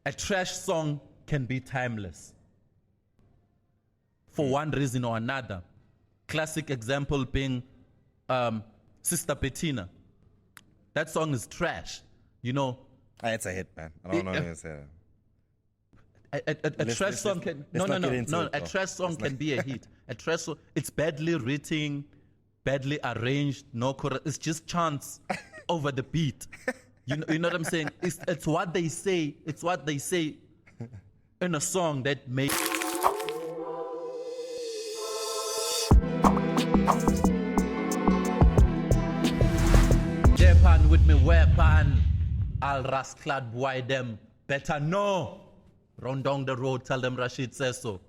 a trash song can be timeless for one reason or another. Classic example being Sister Bettina. That song is trash, you know. It's a hit, man. I don't know what to say. A trash song can a trash song can be a hit. A trash song, it's badly written, badly arranged, no chorus. It's just chants over the beat. You know what I'm saying? It's what they say. It's what they say in a song that makes. Japan with me weapon. Al rasclad boy them better know. Run down the road, tell them Rashid says so.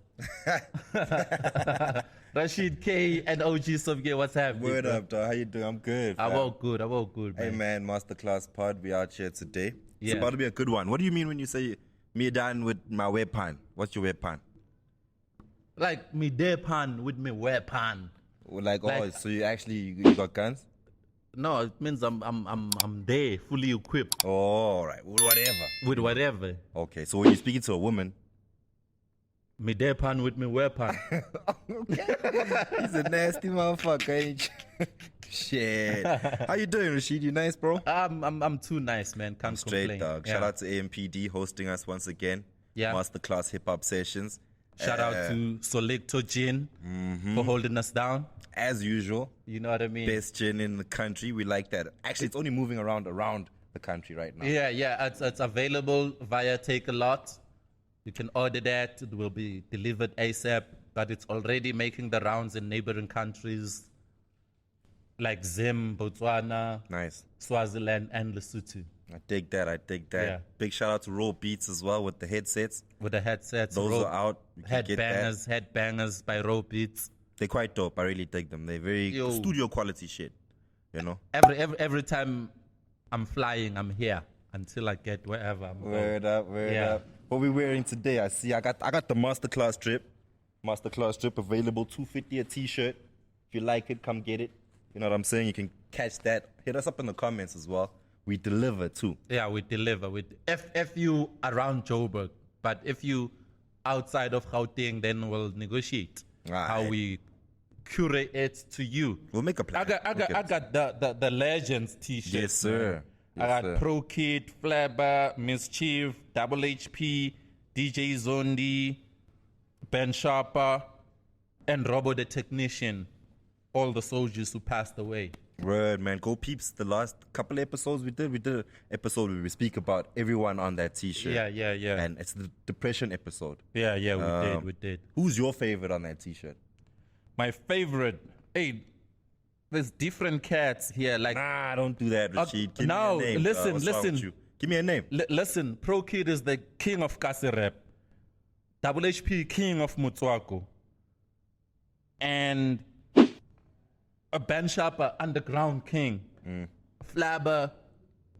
Rashid K and OG Subgay, what's happening? Word up, dog. How you doing? I'm good. I'm all good, man. Hey, man, Masterclass Pod, we out here today. It's Yeah. about to be a good one. What do you mean when you say me done with my weapon? What's your weapon? Like me depan with me weapon. Like, Like- so you got guns? No, it means I'm there, fully equipped Oh, all right. Well, whatever. with whatever. Okay, so when you're speaking to a woman, Me depan with me weapon. he's a nasty motherfucker, ain't you? Shit. How you doing, Rashid? You nice, bro? I'm too nice, man. Can't Straight, complain. dog. Yeah. Shout out to AMPD hosting us once again. Yeah. Masterclass Hip Hop Sessions. Shout out to Solecto Gin for holding us down. As usual, You know what I mean? best gin in the country. We like that. Actually, it's only moving around the country right now. Yeah. It's available via Take a Lot. You can order that. It will be delivered ASAP. But it's already making the rounds in neighboring countries like Zim, Botswana, Nice. Swaziland, and Lesotho. I dig that. Yeah. Big shout out to Raw Beats as well with the headsets. With the headsets, Those are out. You can get that. Headbangers by Raw Beats. They're quite dope. I really dig them. They're very Yo. studio quality shit. You know? Every time I'm flying, I'm here until I get wherever I'm going. Word up. What we wearing today? I see. I got the Masterclass strip. Masterclass strip available. $250 a t-shirt. If you like it, come get it. You know what I'm saying? You can catch that. Hit us up in the comments as well. We deliver too. Yeah, we deliver. If you around Joburg, but if you outside of Gauteng, then we'll negotiate how Aight. we curate it to you. We'll make a plan. I got the Legends t-shirt. Yes, sir. man. Yes, I got sir. Pro Kid, Flabber, Mischief, Double HP, DJ Zondi, Ben Sharper, and Robo the Technician. All the soldiers who passed away. Word, man. Go peeps. The last couple episodes we did an episode where we speak about everyone on that t-shirt. Yeah. And it's the depression episode. Yeah, we did. Who's your favorite on that t-shirt? My favorite, hey, there's different cats here. Like, Nah, don't do that, Rashid. Give no, me a name. listen, What's wrong with listen. you? Give me a name. Listen, Pro Kid is the king of Kasi rap. Double HP, king of Mutswako. And a Ben Sharper, underground king. Flabber,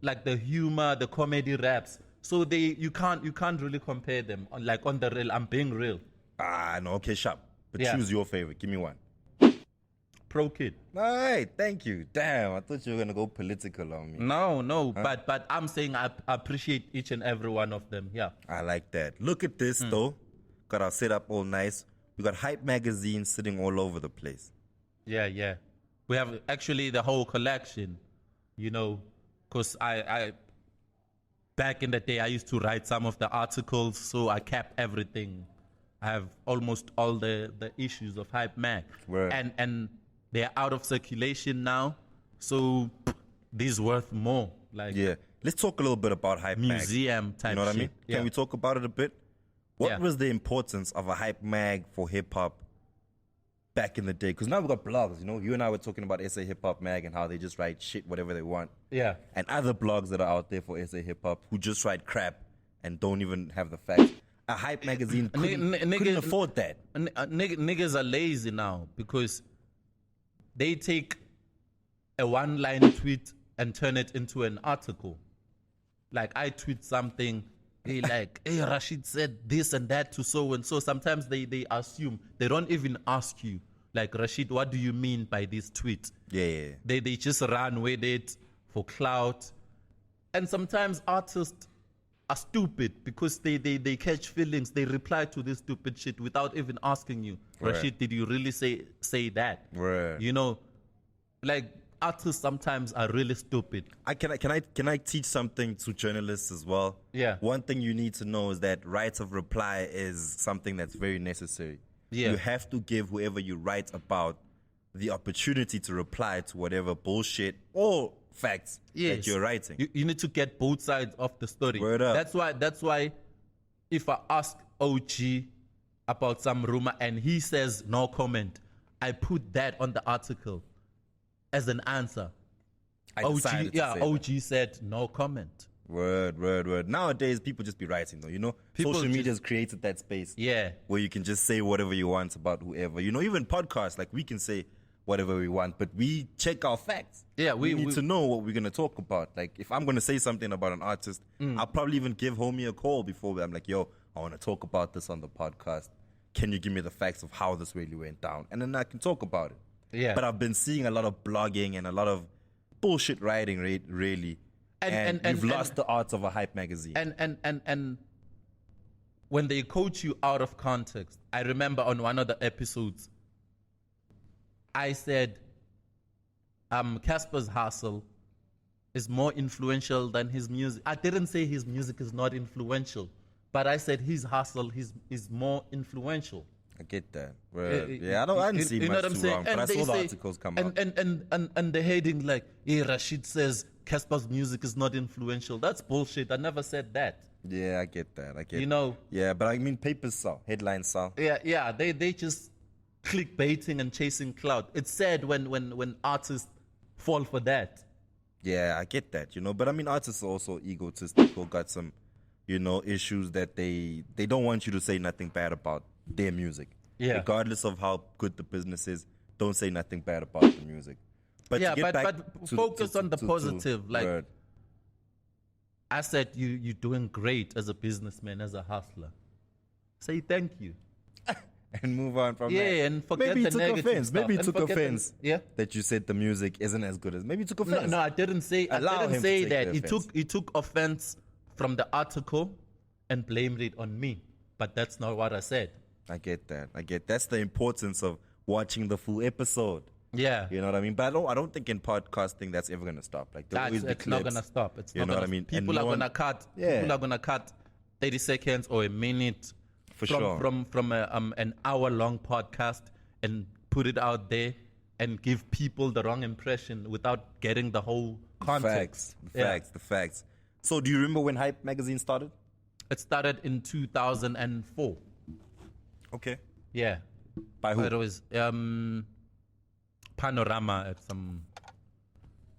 like the humor, the comedy raps. So you can't really compare them. Like on the real, I'm being real. No, okay, sharp. But Yeah. choose your favorite. Give me one. Pro Kid. All right, thank you. Damn, I thought you were gonna go political on me. No, but I'm saying I appreciate each and every one of them. Yeah. I like that. Look at this though. Got our setup all nice. We got Hype magazine sitting all over the place. Yeah. We have actually the whole collection, you know, because I back in the day, I used to write some of the articles, so I kept everything. I have almost all the issues of Hype Mag. Word. And they're out of circulation now, so these worth more. Like Yeah. Let's talk a little bit about Hype Mag. museum type You know what I shit. mean? Yeah. Can we talk about it a bit? What Yeah. was the importance of a Hype Mag for hip hop back in the day? Because now we've got blogs, you know? You and I were talking about SA Hip Hop Mag and how they just write shit, whatever they want. Yeah. And other blogs that are out there for SA Hip Hop who just write crap and don't even have the facts. A Hype magazine couldn't afford that. Niggas are lazy now because they take a one-line tweet and turn it into an article. Like I tweet something, they like, hey, Rashid said this and that to so and so. Sometimes they assume, they don't even ask you. Like, Rashid, what do you mean by this tweet? Yeah. They just run with it for clout. And sometimes artists are stupid because they catch feelings. They reply to this stupid shit without even asking you, Right. Rashid, did you really say that? Right. You know, like artists sometimes are really stupid. Can I teach something to journalists as well? Yeah. One thing you need to know is that rights of reply is something that's very necessary. Yeah. You have to give whoever you write about the opportunity to reply to whatever bullshit or facts that you're writing. You need to get both sides of the story. Word up. That's why if I ask OG about some rumor and he says no comment, I put that on the article as an answer. I OG, decided to yeah, say OG said no comment. Word. Nowadays, people just be writing, though. You know, People social just- media's created that space. Yeah. Where you can just say whatever you want about whoever. You know, even podcasts, like we can say whatever we want, but we check our facts. Yeah, we need we- to know what we're gonna talk about. Like, if I'm gonna say something about an artist, I'll probably even give homie a call before I'm like, yo, I want to talk about this on the podcast. Can you give me the facts of how this really went down? And then I can talk about it. Yeah. But I've been seeing a lot of blogging and a lot of bullshit writing, really. And you've lost the art of a hype magazine. And when they coach you out of context, I remember on one of the episodes, I said, Casper's hustle is more influential than his music. I didn't say his music is not influential, but I said his hustle is more influential. I get that. Yeah, I didn't see much too wrong, but I saw the articles come out. And the heading like, hey, Rashid says Casper's music is not influential. That's bullshit. I never said that. Yeah, I get that. You know. Yeah, but I mean, papers sell, headlines sell. Yeah. They just clickbaiting and chasing clout. It's sad when artists fall for that. Yeah, I get that. You know, but I mean, artists are also egotistical. Got some, you know, issues that they don't want you to say nothing bad about their music. Yeah. Regardless of how good the business is, don't say nothing bad about the music. But Yeah, to get back but to- focus to- on the to- positive. Like word. I said, you're doing great as a businessman, as a hustler. Say thank you. And move on from Yeah, that. and forget maybe the he took negative offense. stuff. Maybe he And took forget the- offense. yeah? That you said the music isn't as good as. Maybe he took offense. No, I didn't say. Allow I him didn't to say take that. the offense. He took offense from the article and blamed it on me. But that's not what I said. I get that. That's the importance of watching the full episode. Yeah. You know what I mean? But I don't think in podcasting that's ever gonna stop. Like there'll always be It's not clips. gonna stop. It's You not know what gonna, I mean? And People no are one- gonna cut. Yeah. People are gonna cut 30 seconds or a minute For from sure. from an hour-long podcast and put it out there and give people the wrong impression without getting the whole context. The facts. So do you remember when Hype magazine started? It started in 2004. Okay. Yeah. By who? It was Panorama at some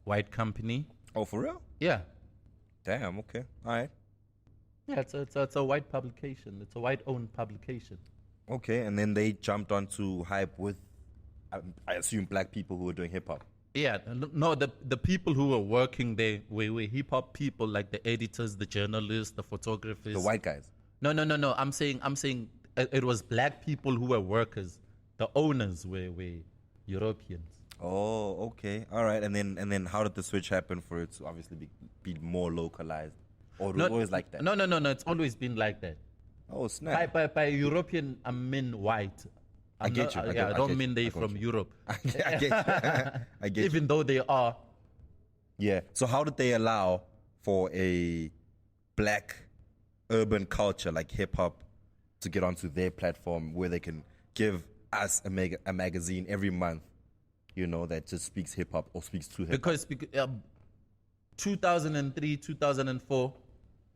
white company. Oh, for real? Yeah. Damn. Okay. All right. Yeah, it's a white publication. It's a white-owned publication. Okay. And then they jumped onto Hype with, I assume, black people who were doing hip hop. Yeah, no, the people who were working there were hip-hop people, like the editors, the journalists, the photographers. The white guys. No. I'm saying it was black people who were workers. The owners were Europeans. Oh, okay. All right. And then how did the switch happen for it to obviously be more localized? Or it was always like that? No. It's always been like that. Oh, snap. By European, I mean white. I get you. I don't mean they from Europe. I get you. I get you. Even though they are. Yeah. So how did they allow for a black urban culture like hip hop to get onto their platform where they can give us a magazine every month, you know, that just speaks hip hop or speaks to hip hop? Because 2003, 2004,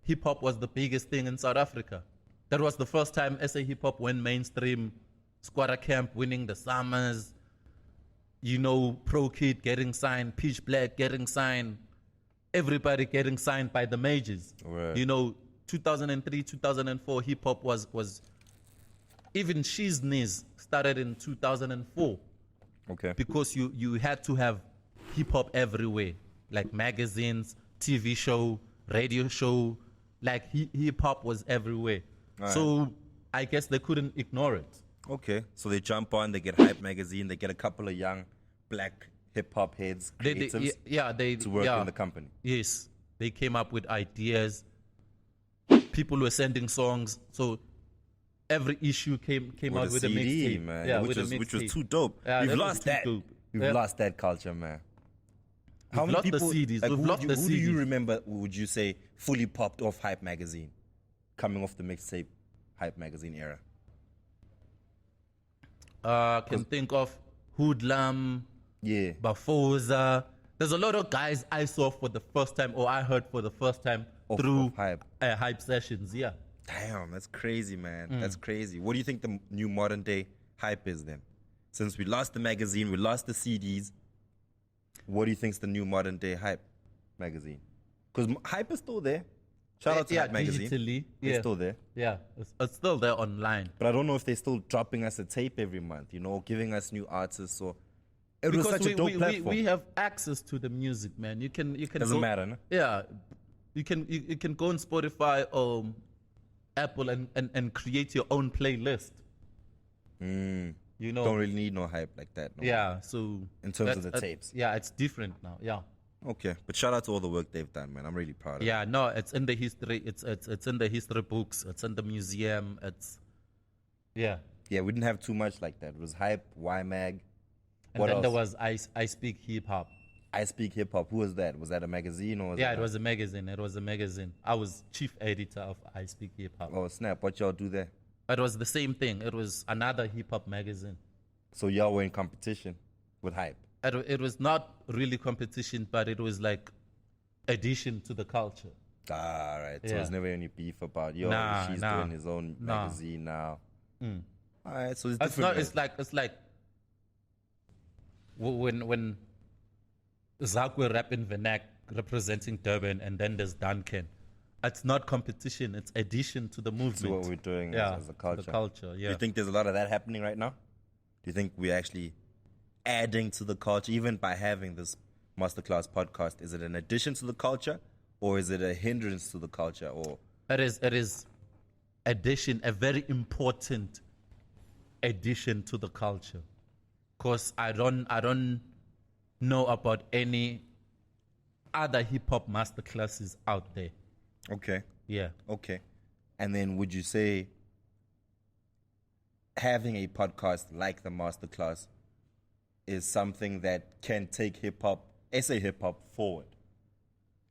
hip hop was the biggest thing in South Africa. That was the first time SA hip hop went mainstream. Squatter Camp winning the Summers, you know, Pro Kid getting signed, Pitch Black getting signed, everybody getting signed by the majors. Right. You know, 2003, 2004, hip hop was even She's Knees started in 2004 Okay. because you had to have hip hop everywhere, like magazines, TV show, radio show, like hip hop was everywhere. Right. So I guess they couldn't ignore it. Okay. So they jump on, they get Hype magazine, they get a couple of young black hip hop heads, creatives They to work in the company. Yes, they came up with ideas. people were sending songs. So every issue came out with a CD, mixtape. man. Yeah, which with a was mixtape. too dope. Yeah, We've that was lost too that. dope. We've Yeah. lost that culture, man. How We've many lost the people? CDs. Like, We've lost the who do you CDs. remember? Would you say fully popped off Hype magazine, coming off the mixtape Hype magazine era? Can think of Hoodlum, Yeah. Bafoza. There's a lot of guys I saw for the first time, or I heard for the first time through of Hype. Hype sessions. Yeah. Damn, that's crazy, man. That's crazy. What do you think the new modern day Hype is then? Since we lost the magazine, we lost the CDs. What do you think's the new modern day Hype magazine? Because Hype is still there. Shout out to Hype magazine. Digitally. It's Yeah. still there. Yeah. It's still there online. But I don't know if they're still dropping us a tape every month, giving us new artists. So it was such a dope platform. we have access to the music, man. You can Doesn't matter, no? Yeah. You can go on Spotify or Apple and create your own playlist. Don't really need no Hype like that. No? Yeah, so In terms of the tapes. Yeah, it's different now. Yeah. Okay, but shout out to all the work they've done, man. I'm really proud of it. Yeah, no, it's in the history. It's in the history books. It's in the museum. Yeah. Yeah, we didn't have too much like that. It was Hype, Y-Mag. And What then else? there was I Speak Hip Hop. I Speak Hip Hop. Who was that? Was that a magazine or was Yeah, that it was a magazine. It was a magazine. I was chief editor of I Speak Hip Hop. Oh, snap. What y'all do there? It was the same thing. It was another hip hop magazine. So y'all were in competition with Hype. It was not really competition, but it was like addition to the culture. Ah, right. So Yeah. there's never any beef about, yo, Nah, she's nah. doing his own Nah. magazine now. All right, so it's It's different. not. It's like when Zakwe rap in Vernac representing Durban, and then there's Duncan. It's not competition. It's addition to the movement. to what we're doing Yeah, as a to culture. the culture. Do Yeah. you think there's a lot of that happening right now? Do you think we're actually adding to the culture, even by having this masterclass podcast? Is it an addition to the culture, or is it a hindrance to the culture? Or It is addition, a very important addition to the culture. Because I don't know about any other hip hop masterclasses out there. okay, Yeah. okay, and then would you say having a podcast like the masterclass is something that can take hip hop, SA hip hop, forward?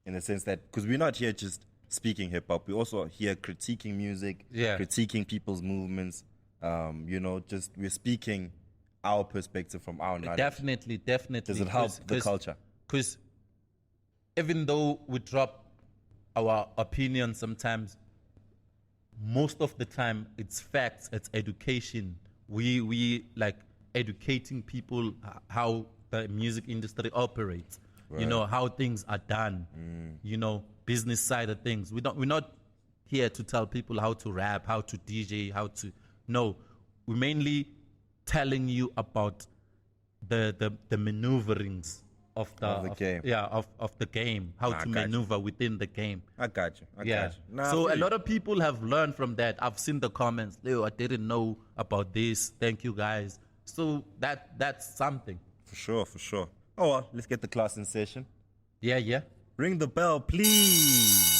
In the sense that, because we're not here just speaking hip hop, we're also here critiquing music, Yeah. critiquing people's movements. Just we're speaking our perspective from our knowledge. Definitely. Does it help the culture? Because even though we drop our opinion sometimes, most of the time it's facts, it's education. We like educating people how the music industry operates. Right. You know how things are done. You know, business side of things. We're not here to tell people how to rap, how to DJ, how to. No, we're mainly telling you about the maneuverings of the game. Yeah, of the game, how Nah, I to got you. maneuver within the game. I got you. I Yeah. got you. Nah, I So feel a you. lot of people have learned from that. I've seen the comments. Leo, I didn't know about this. Thank you guys. So that's something. For sure, for sure. Oh well, let's get the class in session. Yeah. Ring the bell, please.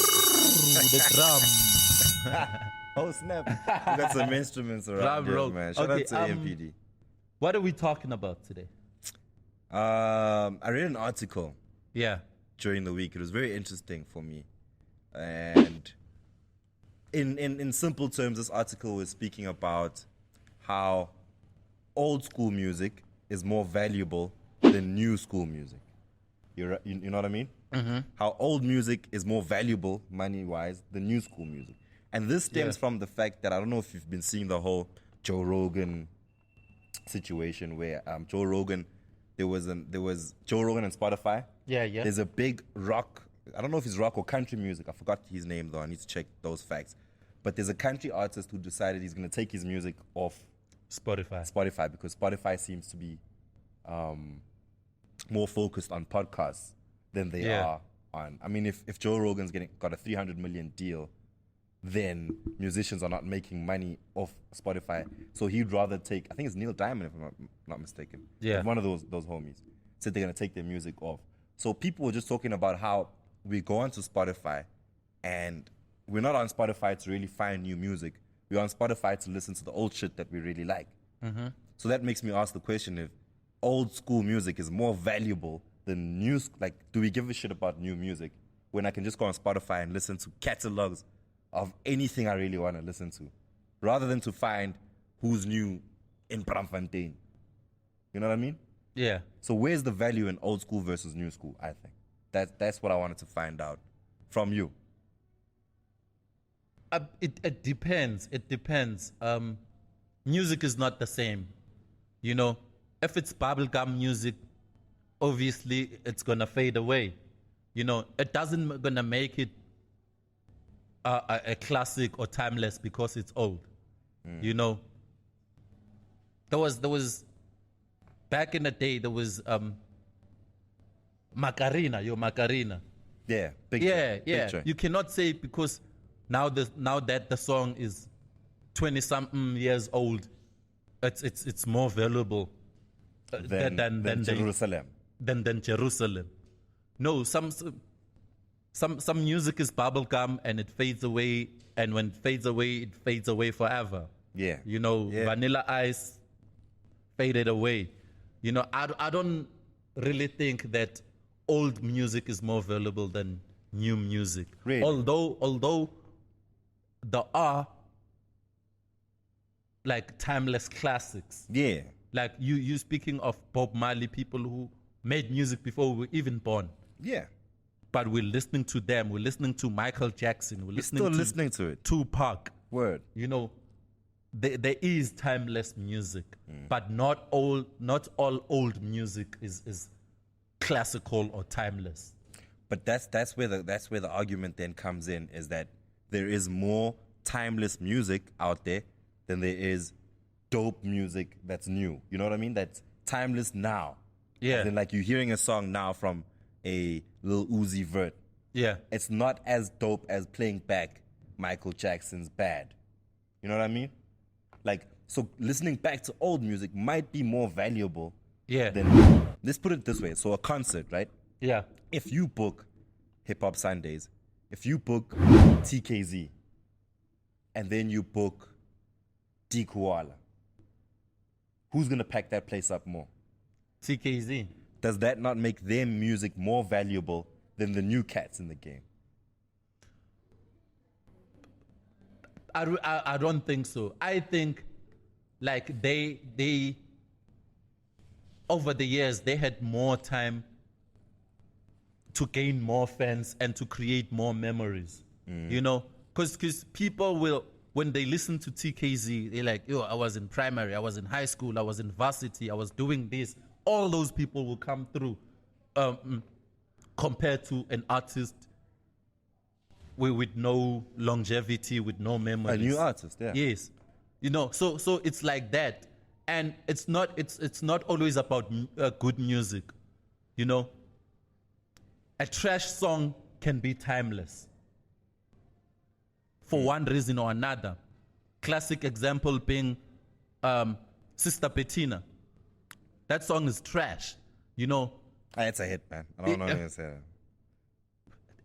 The drum. Oh snap! We got some instruments around Drum here, roll. man. Shout Okay, out to AMPD. What are we talking about today? I read an article Yeah. during the week. It was very interesting for me, and in simple terms, this article was speaking about how old school music is more valuable than new school music. You know what I mean? Mm-hmm. How old music is more valuable money-wise than new school music. And this stems from the fact that I don't know if you've been seeing the whole Joe Rogan situation where Joe Rogan, there was Joe Rogan and Spotify. Yeah. There's a big rock, I don't know if it's rock or country music. I forgot his name though. I need to check those facts. But there's a country artist who decided he's going to take his music off Spotify because Spotify seems to be more focused on podcasts than they are on. I mean, if Joe Rogan's got a 300 million deal, then musicians are not making money off Spotify. So he'd rather take, I think it's Neil Diamond, if I'm not mistaken. Yeah. One of those homies said they're going to take their music off. So people were just talking about how we go onto Spotify and we're not on Spotify to really find new music. We're on Spotify to listen to the old shit that we really like. So that makes me ask the question if old school music is more valuable than new. Like, do we give a shit about new music when I can just go on Spotify and listen to catalogs of anything I really want to listen to, rather than to find who's new in Braamfontein? You know what I mean? Yeah. So where's the value in old school versus new school? I think that's what I wanted to find out from you. It depends. It depends. Music is not the same. You know, if it's bubblegum music, obviously it's gonna fade away. You know, it doesn't gonna make it a classic or timeless because it's old. You know, there was back in the day there was Macarena. Yeah, big Yeah, track, yeah. big track. You cannot say because now that the song is 20-something years old, it's more valuable than Jerusalem. than Jerusalem. No, some music is bubblegum and it fades away, and when it fades away forever. Yeah. You know, Yeah. Vanilla Ice faded away. You know, I don't really think that old music is more valuable than new music. Really? Although there are like timeless classics. Yeah. Like you speaking of Bob Marley, people who made music before we were even born. Yeah. But we're listening to them. We're listening to Michael Jackson. We're still listening to it. Tupac. Word. You know, there is timeless music, but not all old music is classical or timeless. But that's where the argument then comes in, is that there is more timeless music out there than there is dope music that's new. You know what I mean? That's timeless now. Yeah. And then like you're hearing a song now from a Lil Uzi Vert. Yeah. It's not as dope as playing back Michael Jackson's Bad. You know what I mean? Like, so listening back to old music might be more valuable than, let's put it this way. So a concert, right? Yeah. If you book Hip Hop Sundays, if you book TKZ, and then you book D Koala, who's going to pack that place up more? TKZ. Does that not make their music more valuable than the new cats in the game? I don't think so. I think like they over the years they had more time to gain more fans and to create more memories. You know, because people will, when they listen to TKZ, they're like, yo, I was in primary, I was in high school, I was in varsity, I was doing this. All those people will come through compared to an artist with no longevity, with no memories. A new artist, yeah. Yes. You know, so it's like that. And it's not always about good music. You know, a trash song can be timeless for one reason or another. Classic example being Sister Bettina. That song is trash. You know, It's a hit, man. I don't know how to say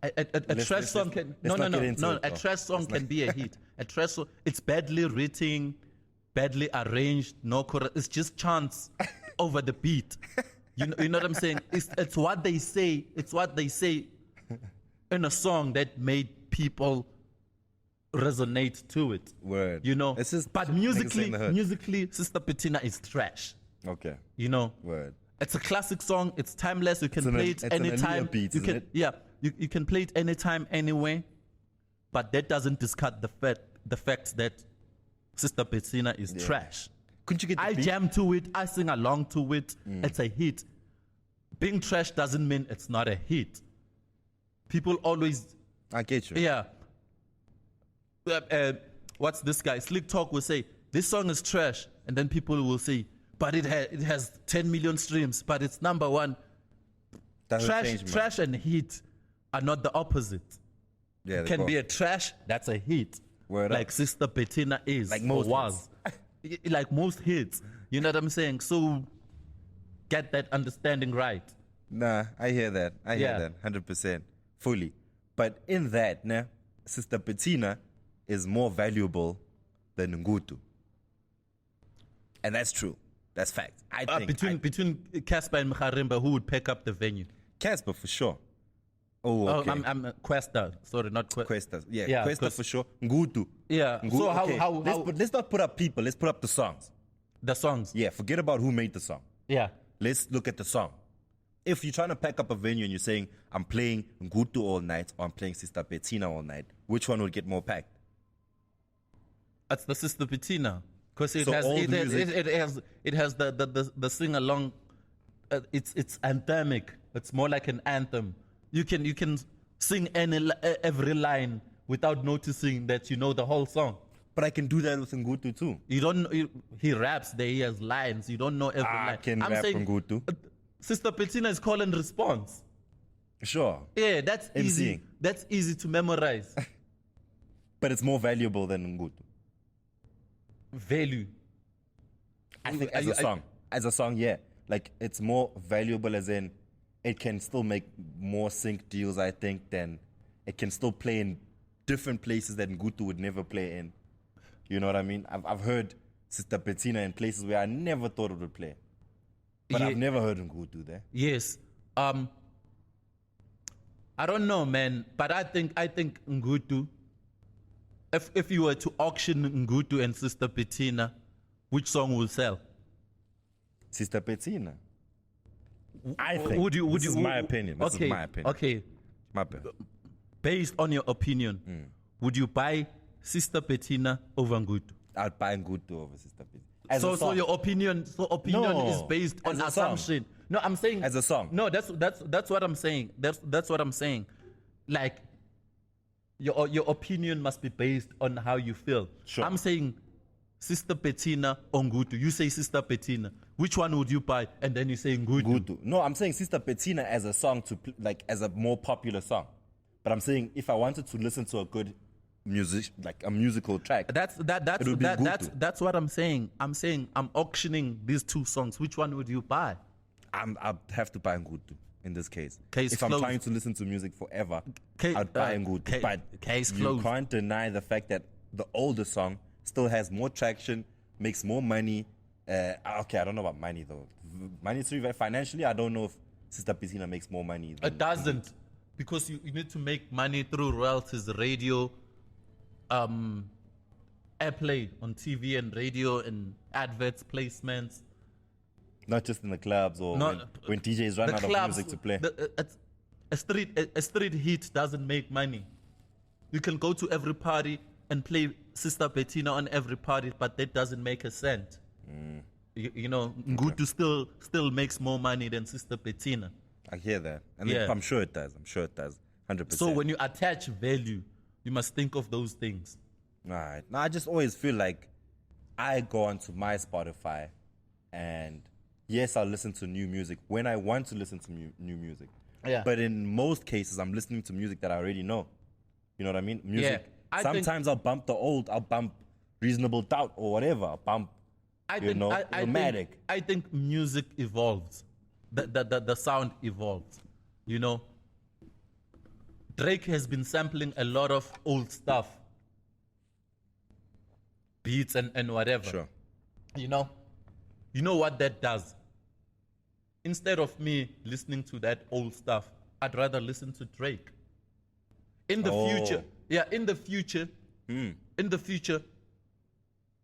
that. a trash song can a trash song can be a hit. A trash song, it's badly written, badly arranged, no chorus. It's just chants over the beat. You know what I'm saying? It's what they say. It's what they say in a song that made people resonate to it. Word. You know. It's just but musically, Sister Bettina is trash. Okay. You know. Word. It's a classic song. It's timeless. You can play it anytime. Beat, you can, you can play it anytime, anyway. But that doesn't discard the fact that Sister Bettina is trash. Couldn't you get the I beat? jam to it. I sing along to it. It's a hit. Being trash doesn't mean it's not a hit. People always, I get you. yeah. What's this guy? Slick Talk will say, this song is trash. And then people will say, but it has 10 million streams, but it's number one. Doesn't change, man. Trash and hit are not the opposite. Yeah, Can be a trash, that's a hit. Word like up. Sister Bettina is. Like most or was. Like most hits. You know what I'm saying? So get that understanding right. Nah, I hear that. I hear Yeah. that 100%. Fully. But in that, nah, Sister Bettina is more valuable than Ngutu. And that's true. That's fact. I think between Casper and Mkharimba, who would pick up the venue? Casper for sure. Oh, okay. I'm Questa. Sorry, not Questa. Yeah, Questa for sure. Ngutu. Yeah. Ngutu. So Okay. how Let's not put up people. Let's put up the songs. the songs? Yeah, forget about who made the song. Yeah. Let's look at the song. If you're trying to pack up a venue and you're saying, I'm playing Ngutu all night or I'm playing Sister Bettina all night, which one would get more packed? That's the Sister Bettina. Because it So has old it music- has the sing along. It's anthemic. It's more like an anthem. You can sing every line without noticing that you know the whole song. But I can do that with Ngutu too. You don't. He raps there. He has lines. You don't know every line. I can rap Ngutu. Sister Bettina is call and response. Sure. Yeah, that's easy. MCing. That's easy to memorize. But it's more valuable than Ngutu. Value. I think as a song, yeah. Like it's more valuable as in it can still make more sync deals, I think, than it can still play in different places that Ngutu would never play in. You know what I mean? I've heard Sister Bettina in places where I never thought it would play. But Yeah. I've never heard Ngutu there. Yes. I don't know, man, but I think Ngutu. If you were to auction Ngutu and Sister Bettina, which song will sell? Sister Bettina. I think. This is my opinion. This Okay. is my opinion. Okay. My opinion. Based on your opinion, would you buy Sister Bettina over Ngutu? I'd buy Ngutu over Sister Bettina. As a So song. your opinion No, is based on as a song. assumption. No, I'm saying As a song. No, that's what I'm saying. That's what I'm saying. Like your opinion must be based on how you feel. Sure. I'm saying Sister Bettina or Ngutu. You say Sister Bettina. Which one would you buy? And then you say Ngutu. Ngutu. No, I'm saying Sister Bettina as a song like as a more popular song. But I'm saying if I wanted to listen to a good music, like a musical track, That's it would be Ngutu. that's what I'm saying. I'm saying I'm auctioning these two songs. Which one would you buy? I'd have to buy Ngutu in this case. Case if I'm closed. trying to listen to music forever, Ca- I'd buy uh, Ngutu. ca- But case you closed. can't deny the fact that the older song still has more traction, makes more money. Okay, I don't know about money though. Money financially, I don't know if Sister Bettina makes more money. It doesn't, because you need to make money through royalties, radio, airplay on TV and radio, and adverts, placements. Not just in the clubs or when DJs run The out of clubs, music to play. A street hit doesn't make money. You can go to every party and play Sister Bettina on every party, but that doesn't make a cent. You know, Ngutu still makes more money than Sister Bettina. I hear that. And Yeah. I'm sure it does. 100%. So when you attach value, you must think of those things. All right. Now, I just always feel like I go onto my Spotify and yes, I'll listen to new music when I want to listen to new music. Yeah. But in most cases, I'm listening to music that I already know. You know what I mean? Music. I Sometimes I'll bump the old, I'll bump Reasonable Doubt or whatever. I'll bump, I Nomadic. think music evolves. The sound evolves. You know, Drake has been sampling a lot of old stuff, beats and whatever. Sure. You know what that does? Instead of me listening to that old stuff, I'd rather listen to Drake. In the future, in the future,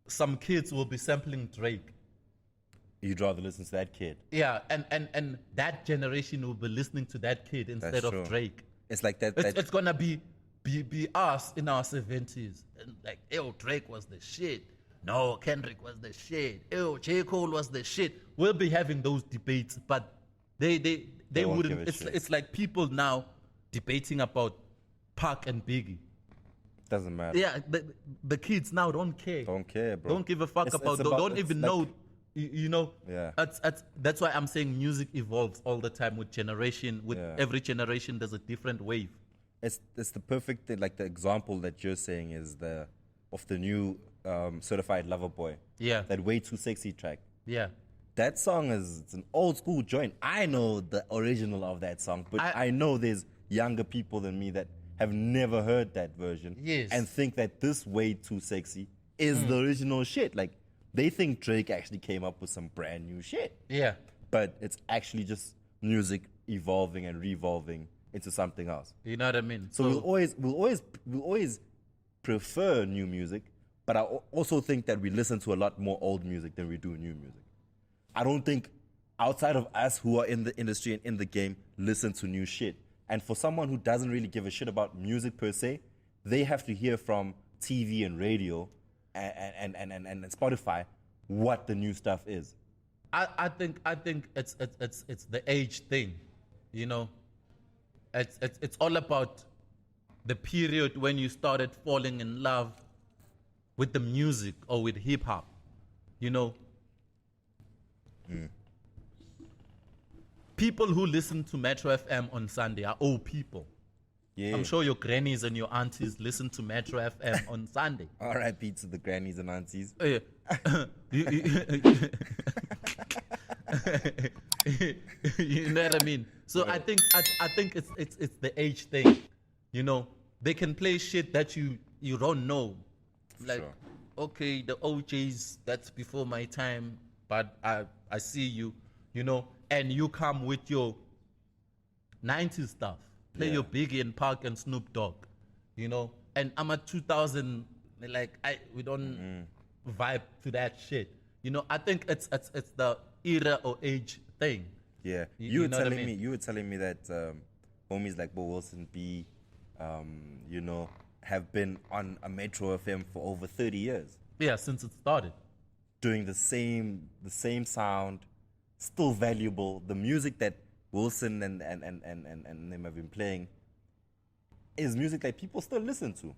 some kids will be sampling Drake. You'd rather listen to that kid. Yeah, and that generation will be listening to that kid instead That's of true. Drake. It's like that. It's gonna be us in our 70s, and like, ew, Drake was the shit. No, Kendrick was the shit. Ew, J. Cole was the shit. We'll be having those debates, but they won't wouldn't. give a shit. It's like people now debating about Pac and Biggie. Doesn't matter. Yeah, the kids now don't care. Don't care, bro. Don't give a fuck It's about. about- Don't it's even like- know. You know. Yeah. That's why I'm saying music evolves all the time with generation. With Yeah. every generation, there's a different wave. It's the perfect thing. Like the example that you're saying is the new Certified Lover Boy. Yeah. That Way Too Sexy track. Yeah. That song it's an old school joint. I know the original of that song, but I know there's younger people than me that have never heard that version Yes. and think that this Way Too Sexy is the original shit. Like, they think Drake actually came up with some brand new shit. Yeah. But it's actually just music evolving and revolving into something else. You know what I mean? So we'll always prefer new music, but I also think that we listen to a lot more old music than we do new music. I don't think outside of us who are in the industry and in the game listen to new shit. And for someone who doesn't really give a shit about music per se, they have to hear from TV and radio and Spotify what the new stuff is. I think it's the age thing, you know. It's all about the period when you started falling in love with the music or with hip hop, you know. People who listen to Metro FM on Sunday are old people. Yeah. I'm sure your grannies and your aunties listen to Metro FM on Sunday. R.I.P. to the grannies and aunties. Yeah. You know what I mean? So I think it's the age thing. You know, they can play shit that you don't know. Like, Sure. okay, the OJs, that's before my time, but I see you, you know, and you come with your 90s stuff. Play your Biggie and Park and Snoop Dogg, you know. And I'm a 2000, like we don't vibe to that shit. You know, I think it's the era or age thing. Yeah, You were know what I telling mean? you were telling me that homies like Bo Wilson B, you know, have been on a Metro FM for over 30 years, Yeah, since it started. doing the same sound, still valuable. The music that Wilson and them have been playing is music that people still listen to.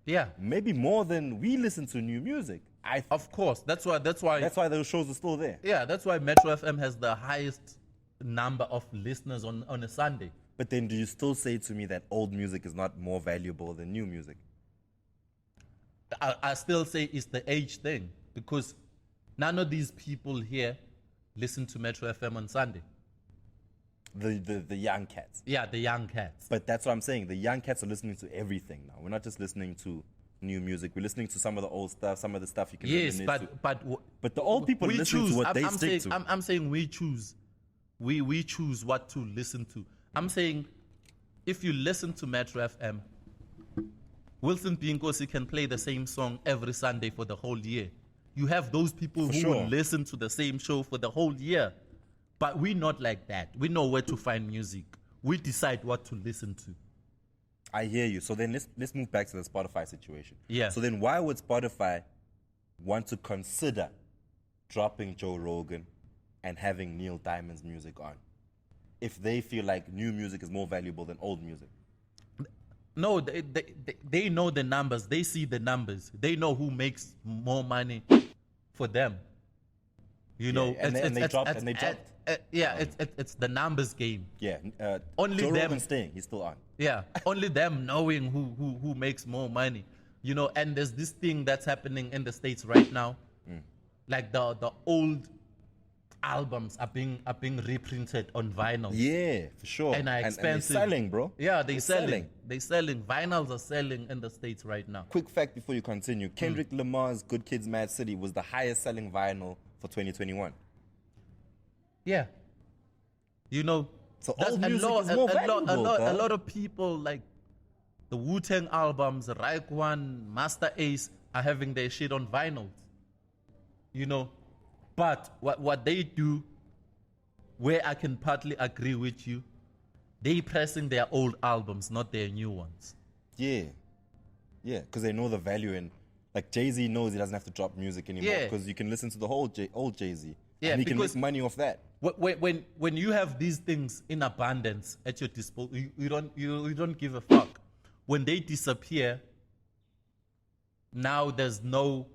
Yeah, Maybe more than we listen to new music. of course. That's why. That's why those shows are still there. Yeah, that's why Metro FM has the highest number of listeners on a Sunday. But then do you still say to me that old music is not more valuable than new music? I still say it's the age thing because none of these people here listen to Metro FM on Sunday. The young cats. Yeah, the young cats. But that's what I'm saying. The young cats are listening to everything now. We're not just listening to new music. We're listening to some of the old stuff, some of the stuff you can Yes, reminisce to. but the old people we listen choose. to what they I'm stick saying, to. I'm saying we choose. We choose what to listen to. I'm saying if you listen to Metro FM, Wilson Binkosi can play the same song every Sunday for the whole year. You have those people For who sure. will listen to the same show for the whole year. But we're not like that. We know where to find music. We decide what to listen to. I hear you. So then let's move back to the Spotify situation. Yeah. So then why would Spotify want to consider dropping Joe Rogan and having Neil Diamond's music on if they feel like new music is more valuable than old music? No, they know the numbers. They see the numbers. They know who makes more money for them. You know, and they dropped. it's the numbers game. Yeah. Only Joe them. Rogan's staying. He's still on. Yeah, only them knowing who makes more money. You know, and there's this thing that's happening in the States right now. Like the old albums are being reprinted on vinyl. Yeah, for sure. And are they're expensive. selling, bro. Yeah, they're selling. They're selling. Vinyls are selling in the States right now. Quick fact before you continue. Kendrick Lamar's Good Kids Mad City was the highest selling vinyl for 2021. Yeah. You know, So that's old music is more valuable, a dog. lot of people like the Wu-Tang albums, Raekwon, Master Ace are having their shit on vinyls. You know, but what they do, where I can partly agree with you, they pressing their old albums, not their new ones. Yeah. Yeah, because they know the value in, like Jay-Z knows he doesn't have to drop music anymore Yeah. because you can listen to the whole old Jay-Z. Yeah, and he can because- make money off that. When you have these things in abundance at your disposal, you don't give a fuck. When they disappear, now there's no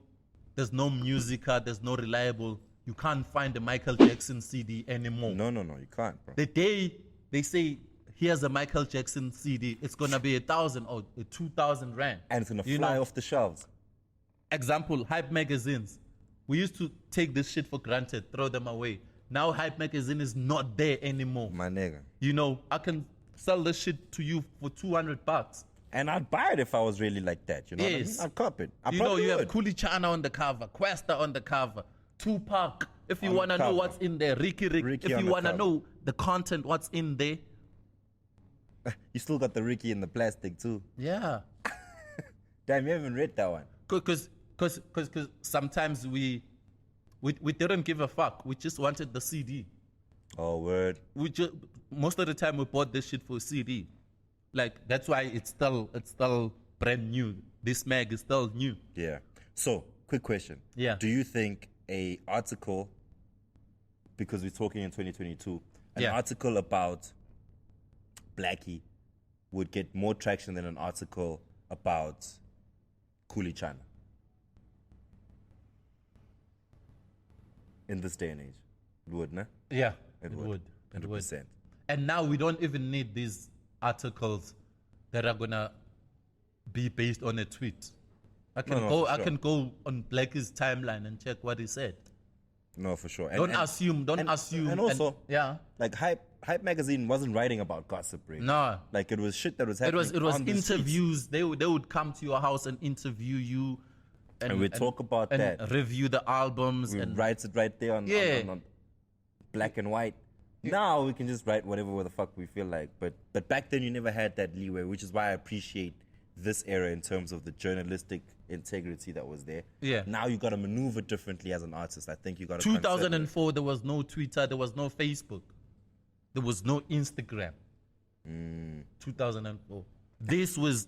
musica, there's no reliable. You can't find the Michael Jackson CD anymore. No, you can't, bro. The day they say here's a Michael Jackson CD, it's gonna be 1,000 or 2,000 rand. And it's going to You fly know? off the shelves. Example, Hype magazines. We used to take this shit for granted, throw them away. Now Hype magazine is not there anymore. My nigga. You know, I can sell this shit to you for $200. And I'd buy it if I was really like that, you know what I mean? Yes. I'd cop it. I You know, probably you have would. Coolie Chana on the cover, Questa on the cover, Tupac. If you On the want to know cover. what's in there, Ricky Rick. Ricky If on you the want to cover. know the content, what's in there. You still got the Ricky in the plastic too. Yeah. Damn, you haven't read that one. Because sometimes we didn't give a fuck. We just wanted the CD. Oh, word. Most of the time we bought this shit for CD. Like, that's why it's still brand new. This mag is still new. Yeah. So, quick question. Yeah. Do you think a article, because we're talking in 2022, an Yeah. article about Blackie would get more traction than an article about Coolie Chana in this day and age? It would, nah? Yeah, It it would. would. It would. 100%. And now we don't even need these articles that are gonna be based on a tweet. I can No, go. for I sure. can go on Blackie's timeline and check what he said. No, for sure. Don't assume. Don't assume. And also, yeah. like Hype magazine wasn't writing about gossip, right? No. Like it was shit that was It happening. was on the streets. interviews. They would come to your house and interview you, And we'd talk about and that. review the albums We and write it right there on, Yeah. on black and white. Now we can just write whatever the fuck we feel like. But back then you never had that leeway, which is why I appreciate this era in terms of the journalistic integrity that was there. Yeah. Now you got to maneuver differently as an artist. I think you got to. 2004. There was no Twitter. There was no Facebook. There was no Instagram. 2004. This was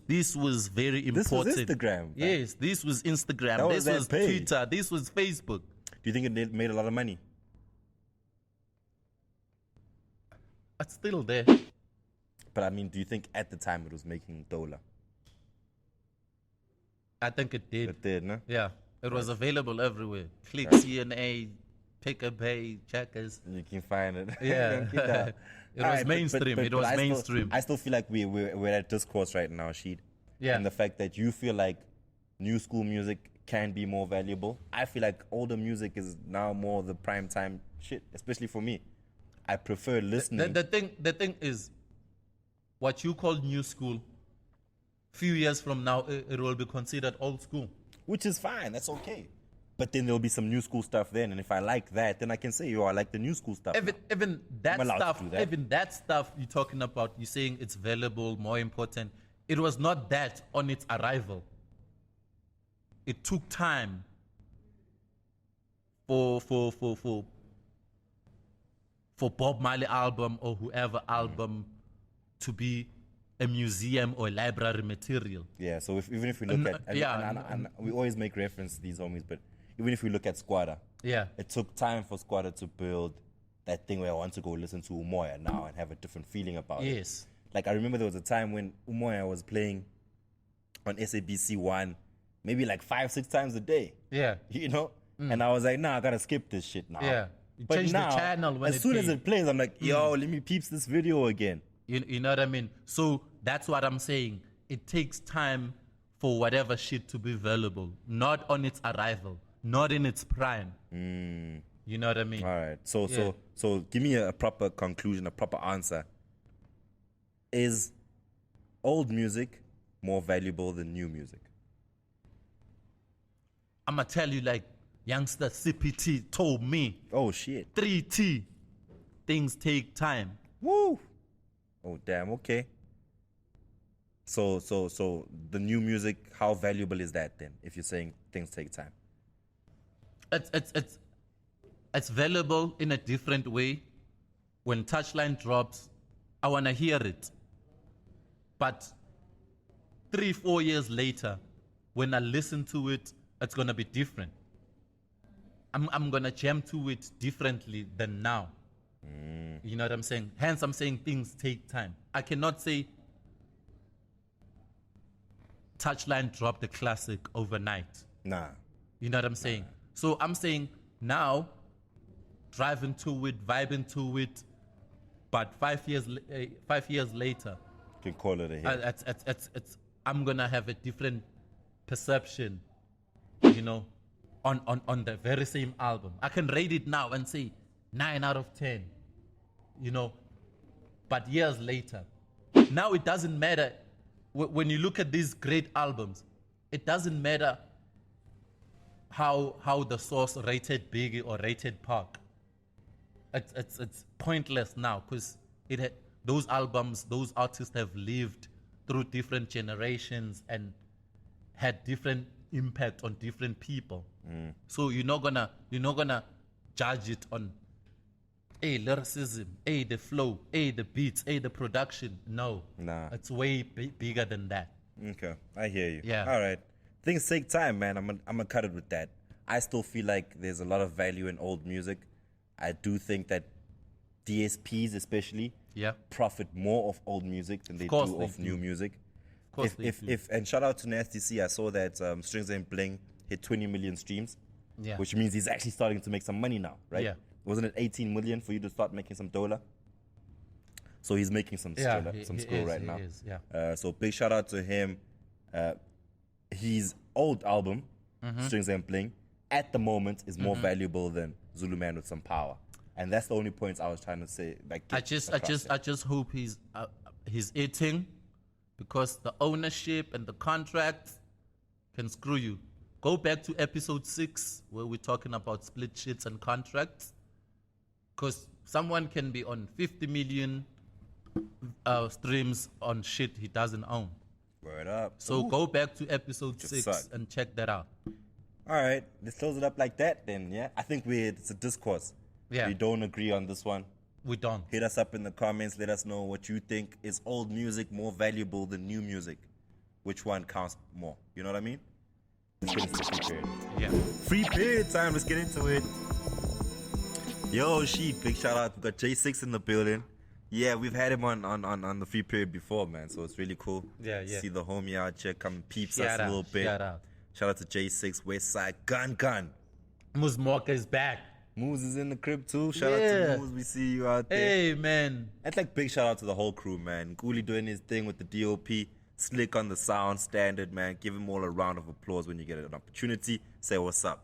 very This was important. Instagram. Yes, this was Instagram. That was This that was page. Twitter. This was Facebook. Do you think it made a lot of money? It's still there. But I mean, do you think at the time it was making $1? I think it did. It did, no? Yeah, it was available everywhere. Click, CNA, Pick a Pay, Checkers. You can find it. Yeah. Get that. It All was right, mainstream. It was I still- mainstream. I still feel like we're at discourse right now, Sheed. Yeah. And the fact that you feel like new school music can be more valuable. I feel like older music is now more the prime time shit, especially for me. I prefer listening. The thing is, what you call new school, few years from now, it will be considered old school. Which is fine, that's okay. But then there'll be some new school stuff then, and if I like that, then I can say, I like the new school stuff. Even that I'm allowed to stuff, do that. even that stuff you're talking about, you're saying it's valuable, more important. It was not that on its arrival. It took time for Bob Marley album or whoever album to be a museum or library material. Yeah, so even if we look at, yeah, we always make reference to these homies, but even if we look at Squatter, Yeah. it took time for Squatter to build that thing where I want to go listen to Umoya now and have a different feeling about it. Yes. Like I remember there was a time when Umoya was playing on SABC 1 maybe like 5-6 times a day, Yeah. you know? And I was like, nah, I gotta skip this shit now. Yeah. You But change the now, channel when as it soon as plays. it plays, I'm like, yo, let me peeps this video again. You know what I mean? So that's what I'm saying. It takes time for whatever shit to be valuable, not on its arrival, not in its prime. You know what I mean? All right. So Yeah. so give me a proper conclusion, a proper answer. Is old music more valuable than new music? I'm going to tell you like youngster CPT told me, Oh shit. 3T, things take time. Woo. Oh damn. Okay. So the new music, how valuable is that then? If you're saying things take time. It's valuable in a different way. When Touchline drops, I want to hear it. But 3-4 years later, when I listen to it, it's going to be different. I'm going to jam to it differently than now. You know what I'm saying? Hence, I'm saying things take time. I cannot say Touchline dropped the classic overnight. Nah. You know what I'm saying? So I'm saying now, driving to it, vibing to it, but 5 years later, You can call it a hit. I'm gonna have a different perception, you know, on the very same album. I can rate it now and say 9 out of 10, you know, but years later, now it doesn't matter when you look at these great albums, it doesn't matter how the source rated Biggie or rated Pac. It's pointless now because those albums, those artists have lived through different generations and had different impact on different people. So you're not gonna judge it on lyricism, the flow, the beats, the production. No, Nah. it's way bigger than that. Okay, I hear you. Yeah. All right. Things take time, man. I'm gonna cut it with that. I still feel like there's a lot of value in old music. I do think that DSPs especially profit more of old music than they do of new music. And shout out to Nasty C. I saw that Strings Ain't Bling hit 20 million streams, which means he's actually starting to make some money now, right? Yeah. Wasn't it 18 million for you to start making some dollar? So he's making some Skool right now. Is, yeah. So big shout out to him. His old album, Strings Ain't Bling, at the moment is more valuable than Zulu Man with Some Power, and that's the only points I was trying to say. Like, I just hope he's eating, because the ownership and the contracts can screw you. Go back to episode 6 where we're talking about split shits and contracts, because someone can be on 50 million streams on shit he doesn't own. Word up. So go back to episode 6 and check that out. All right, let's close it up like that then, yeah? I think it's a discourse. Yeah. We don't agree on this one. We don't. Hit us up in the comments. Let us know what you think. Is old music more valuable than new music? Which one counts more? You know what I mean? Let's get into the free period. Yeah. Free period time. Let's get into it. Yo, Sheep, big shout out. We got J6 in the building. Yeah, we've had him on the free period before, man. So it's really cool. Yeah. See the homie out here, come peeps us a little bit. Shout out to J6, Westside, Gun. Moose Mocha is back. Moose is in the crib too. Shout out to Moose. We see you out there. Hey, man. That's like big shout out to the whole crew, man. Cooley doing his thing with the DOP. Slick on the sound, standard, man. Give him all a round of applause when you get an opportunity. Say what's up.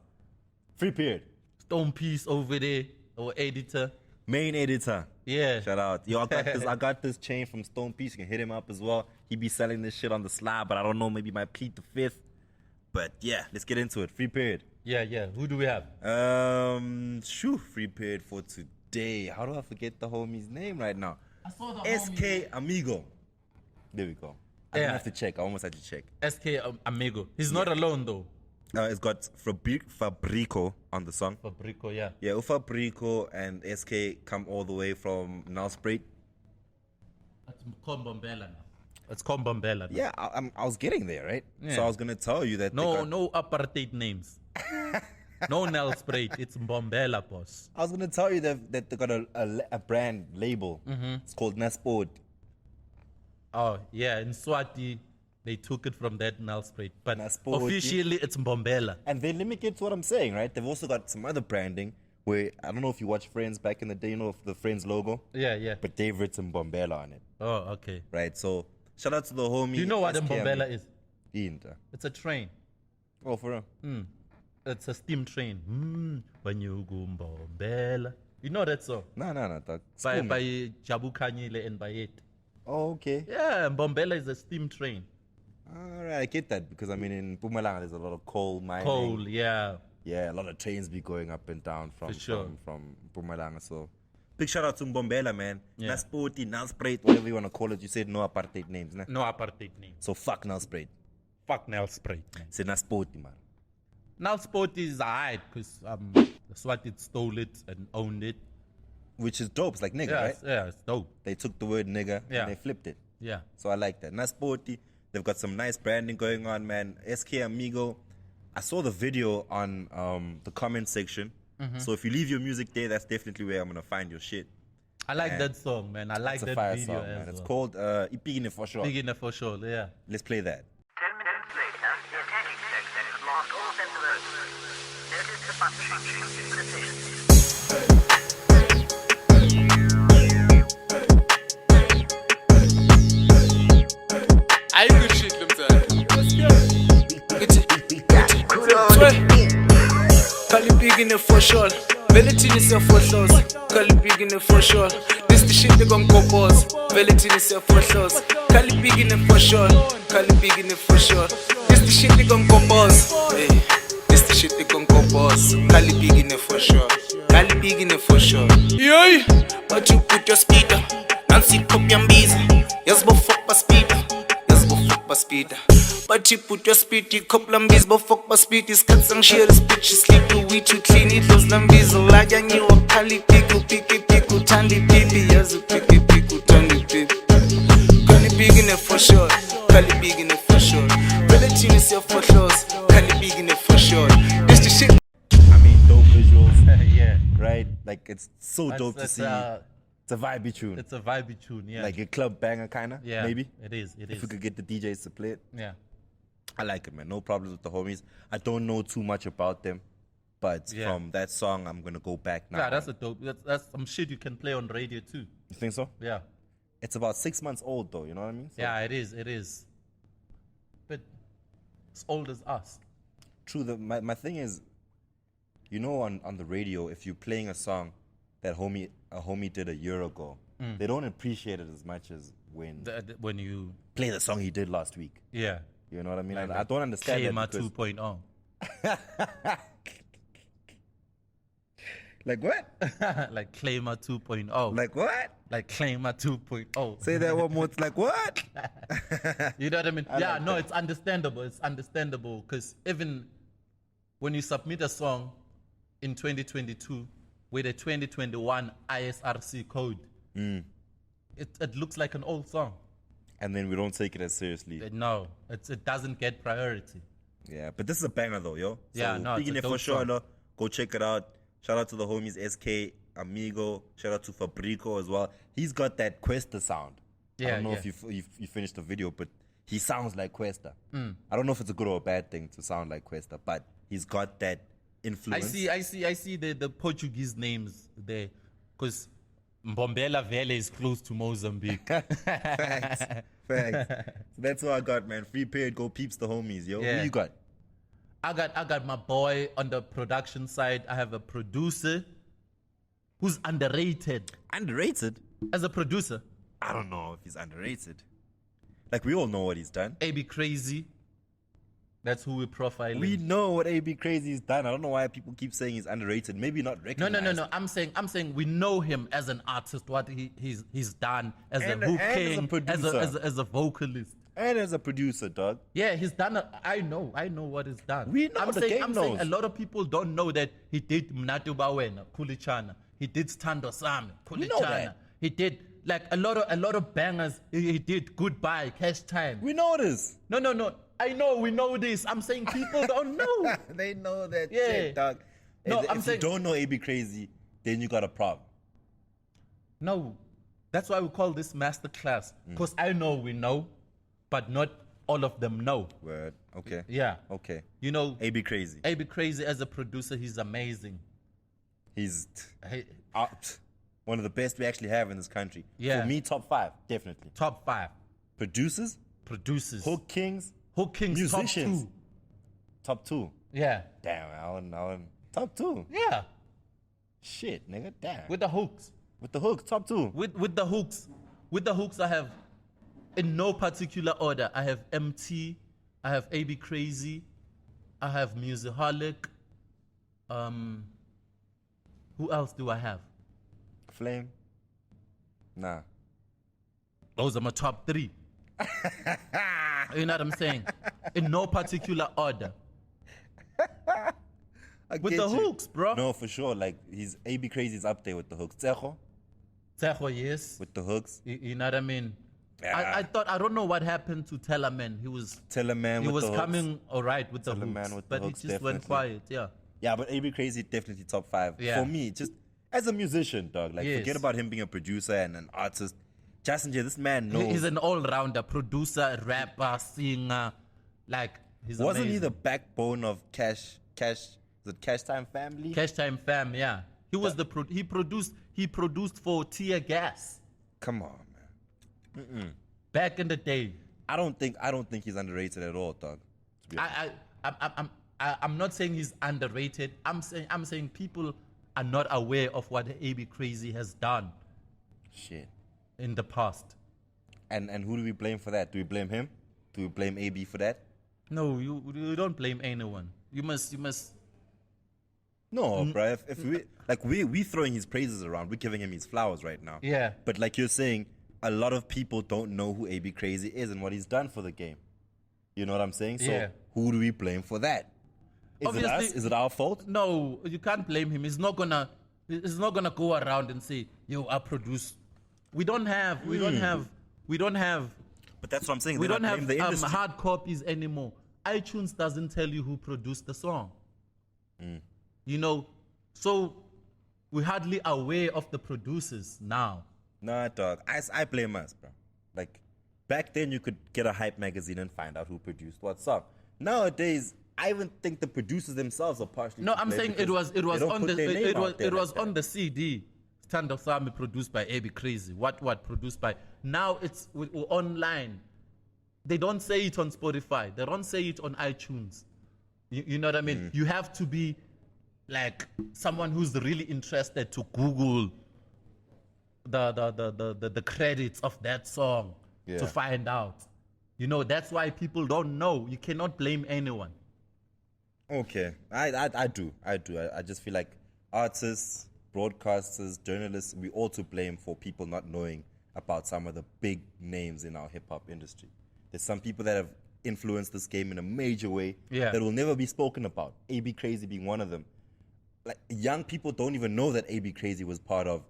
Free period. Stone Piece over there, our editor. Main editor. Yeah. Shout out. Yo, I got this chain from Stone Piece. You can hit him up as well. He be selling this shit on the slide, but I don't know, maybe might plead the fifth. But yeah, let's get into it. Free period. Yeah. Who do we have? Free period for today. How do I forget the homie's name right now? I saw the Eskae Amigo. There we go. I didn't have to check. I almost had to check. Eskae Amigo. He's not alone though. It's got Fabrico on the song. Fabrico, yeah. Yeah, Fabrico and Eskae come all the way from Nelspruit. It's Kombombela now. It's Kombombela now. Yeah, I was getting there, right? Yeah. So I was going to tell you that... No apartheid names. No Nelspruit. It's Mbombela, boss. I was going to tell you that they got a brand label. It's called Nasport. Oh, yeah. In Swati, they took it from that Nelspruit. But Nasport, officially, it's Mbombela. And then let me get to what I'm saying, right? They've also got some other branding where, I don't know if you watch Friends back in the day, you know, the Friends logo. Yeah. But they've written Mbombela on it. Oh, okay. Right, so shout out to the homie. Do you know what a Mbombela is? Inter. It's a train. Oh, for real? It's a steam train. When you go Mbombela. You know that song? No, dog. By Jabu Kanyile and Bayet. Oh, okay. Yeah, Mbombela is a steam train. All right, I get that because I mean in Mpumalanga there's a lot of coal mining. Coal, yeah. Yeah, a lot of trains be going up and down from Mpumalanga. So big shout out to Mbombela, man. Yeah. Naspoti, Nelspruit, whatever you want to call it. You said no apartheid names, né? No apartheid name. So fuck Nelspruit. Fuck Nelspruit, man. Say Naspoti, man. Nelspruit is alright because Swati stole it and owned it. Which is dope. It's like nigga, right? Yeah, it's dope. They took the word nigga and they flipped it. Yeah. So I like that. Naspoti, they've got some nice branding going on, man. Eskae Amigo. I saw the video on the comment section. So if you leave your music there, that's definitely where I'm going to find your shit. I like that song, man. I like that fire video song, man. as It's well. called EP29 for sure. Beginner for sure, yeah. Let's play that. 10 minutes later, the attacking section has lost all sense of urgency. Notice the button changing position. I good shit, Kali big in the for sure. Velatin is a for sure. Kali big in the for sure. This the shit they gon' go cause. Velatin is a for sure. Kali big in the for sure. Kalibigine for sure. This the shit they gon' compose. Hey, this the shit they gon' compose. Kalibigine for sure. Kalibigine for sure. Yay! But you put your speeder. Nancy pop your busy. Yes, but fuck my speeder. Yes, but fuck my speeder. But you put your speed, you couple lambies, but fuck my speed. Is cut some shit, bitch, you sleep to we to clean it. Those lambies, like and you a kalipiku, piku, tandy pipi. Yes, piku, tandy pipi. Kalibigine for sure. Kalibigine for sure. Relative is your for close. Kalibigine for sure. This the shit. I mean, dope visuals, yeah. right? Like, it's so dope to It's, see. It's a vibey tune. It's a vibey tune, yeah. Like a club banger, kind of, yeah, maybe. It is. If we could get the DJs to play it. Yeah. I like it, man. No problems with the homies. I don't know too much about them, but from that song, I'm gonna go back now. Yeah, that's a dope. That's some shit you can play on radio too. You think so? Yeah. It's about 6 months old, though. You know what I mean? So Yeah, it is. It is. But as old as us. true. My thing is, you know, on the radio, if you're playing a song that a homie did a year ago, they don't appreciate it as much as when When you play the song he did last week. yeah. You know what I mean? I don't understand Klima that. Because, 2.0. like what? Like Klima 2.0. Like what? Like Klima 2.0. Say that one more. Like what? You know what I mean? I Yeah, like no, that. it's understandable. It's understandable because even when you submit a song in 2022 with a 2021 ISRC code, it looks like an old song. And then we don't take it as seriously. No, it doesn't get priority. Yeah, but this is a banger though, yo. Yeah, So, no, it's speaking a it for dope sure, song. no, go check it out. Shout out to the homies Eskae, Amigo. Shout out to Fabrico as well. He's got that Questa sound. I Yeah, don't know yeah. if you finished the video, but he sounds like Questa. I don't know if it's a good or a bad thing to sound like Questa, but he's got that influence. I see the Portuguese names there because Mbombela Vele is close to Mozambique. Facts. So that's what I got, man. Free period, go peeps the homies, yo. Yeah. Who you got? I got my boy on the production side. I have a producer who's underrated Underrated? as a producer. I don't know if he's underrated. Like, we all know what he's done. AB Crazy. That's who we're profiling. We know what AB Crazy's done. I don't know why people keep saying he's underrated. Maybe not No. recognized. I'm saying we know him as an artist. What he's done as And a hook as a king, producer. as a vocalist. And as a producer, dog. Yeah, he's done. I know what he's done. We know, I'm the saying, game I'm saying knows. a lot of people don't know that he did Mnatu Bawena, Kulichana. He did Stando Sami, We know Kulichana. that. He did like a lot of bangers. He did Goodbye, Cash Time. We know this. No. I know we know this. I'm saying people don't know. They know that Yeah. shit, dog. No, if I'm you saying- don't know AB Crazy, then you got a problem. No, that's why we call this masterclass. Because I know we know, but not all of them know. Word. Okay. Yeah. Okay. You know, AB Crazy. AB Crazy as a producer, he's amazing. He's He, one of the best we actually have in this country. Yeah. For me, top 5, definitely. top 5 Producers, producers. Hook Kings, Hook Kings musicians. top 2. top 2. Yeah. Damn, Alan. Top 2. Yeah. Shit, nigga. Damn. With the hooks. With the hooks, top 2. With the hooks. With the hooks I have in no particular order. I have MT, I have AB Crazy, I have Musicaholic. Who else do I have? Flame. Nah. Those are my top 3. You know what I'm saying? In no particular order. I With get the you. hooks, bro. No, for sure. Like, he's AB Crazy's up there with the hooks. Tsecho Tejo, yes. with the hooks. You know what I mean? Yeah. I don't know what happened to Tellerman. He was Tellerman with the hooks. coming all right with the Tellerman hooks, with the but hooks, he just went definitely. quiet. Yeah. Yeah, but AB Crazy definitely top 5. Yeah. For me, just as a musician, dog. Like, Yes. forget about him being a producer and an artist. Justin J, this man knows. He's an all-rounder, producer, rapper, singer. Like he's Wasn't he amazing. the backbone of Cash? Is it Cash Time Family? Cash Time Fam? Yeah. He was he produced for Tear Gas Come on, man. back in the day. I don't think he's underrated at all, dog. To be honest. I'm not saying he's underrated. I'm saying people are not aware of what AB Crazy has done Shit. in the past. And who do we blame for that? Do we blame him? Do we blame AB for that? No, you don't blame anyone. You must. No, bro. If we throwing his praises around, we're giving him his flowers right now. Yeah. But like you're saying, a lot of people don't know who AB Crazy is and what he's done for the game. You know what I'm saying? So Yeah. who do we blame for that? Is it Obviously- us? Is it our fault? No, you can't blame him. He's not gonna go around and say, "Yo, I produce." We don't have. But that's what I'm saying. We They're don't not have blaming the industry. hard copies anymore. iTunes doesn't tell you who produced the song. You know, so we're hardly aware of the producers now. Nah, dog. I blame us, bro. Like, back then you could get a hype magazine and find out who produced what song. Nowadays, I even think the producers themselves are partially. No, to I'm blame saying because it was they don't on put the their name out there it was like that. on the CD. Stand Up Sami produced by AB Crazy. What produced by? Now it's online. They don't say it on Spotify. They don't say it on iTunes. You know what I mean? You have to be like someone who's really interested to Google the credits of that song Yeah. to find out. You know, that's why people don't know. You cannot blame anyone. Okay, I do. I just feel like artists, broadcasters, journalists, we all to blame for people not knowing about some of the big names in our hip hop industry. There's some people that have influenced this game in a major way Yeah. that will never be spoken about. AB Crazy being one of them. Like young people don't even know that AB Crazy was part of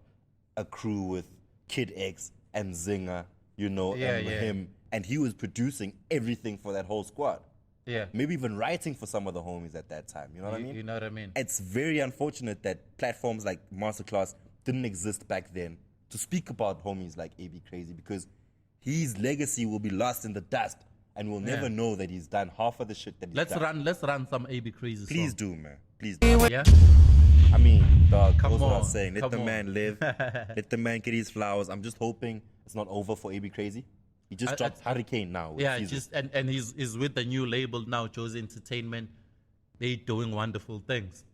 a crew with Kid X and Zinger, you know, Yeah, and yeah. him, and he was producing everything for that whole squad. Yeah. Maybe even writing for some of the homies at that time. You know what I mean? You know what I mean? It's very unfortunate that platforms like Masterclass didn't exist back then to speak about homies like AB Crazy, because his legacy will be lost in the dust and we'll never know that he's done half of the shit that he's done. Let's run some AB Crazy Please songs. do, man. Please do. Yeah. I mean, dog, Come that's what I'm on, saying. Let come the on. man live. Let the man get his flowers. I'm just hoping it's not over for AB Crazy. He just dropped Hurricane now. with Yeah, Season. just and he's with the new label now, Joe's Entertainment. They doing wonderful things.